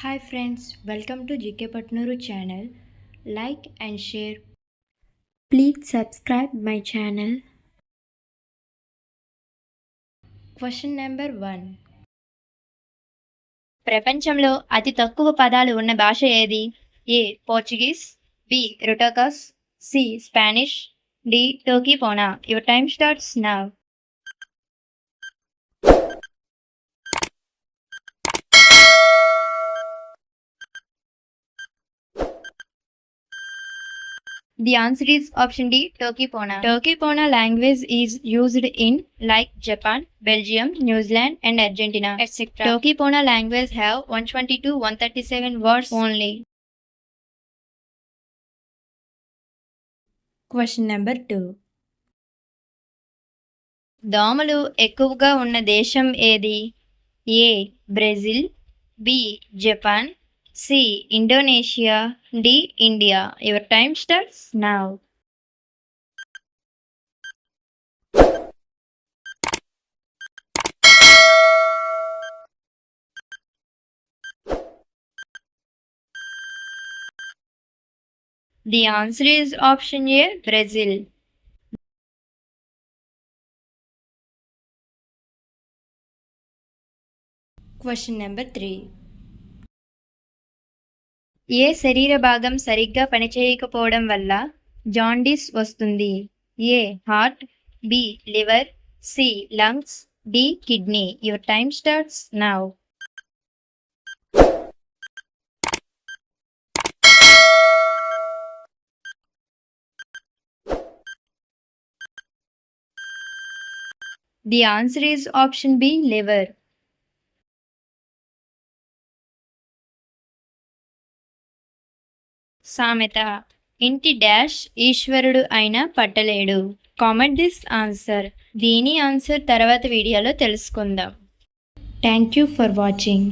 Hi friends, welcome to GK Patnuru channel. Like and share. Please subscribe my channel. Question number 1. ప్రపంచంలో అతి తక్కువ పదాలు ఉన్న భాష ఏది? A Portuguese, B Rotokas, C Spanish, D Toki Pona. Your time starts now. The answer is option D, Tokipona. Tokipona language is used in like Japan, Belgium, New Zealand and Argentina, etc. Tokipona language have 120 to 137 words only. Question number 2. దోమలు ఎక్కువగా ఉన్న దేశం ఏది? A Brazil, B Japan, C Indonesia, D India. Your time starts now. The answer is option A, Brazil. Question number 3. ఏ శరీర భాగం సరిగ్గా పనిచేయకపోవడం వల్ల జాండీస్ వస్తుంది? A heart, B liver, C lungs, D kidney. Your time starts now. The answer is option B, liver. సామెత ఇంటి dash ఈశ్వరుడు అయినా పట్టలేడు. Comment this answer. దీని ఆన్సర్ తర్వాత వీడియోలో తెలుసుకుందాం. Thank you for watching.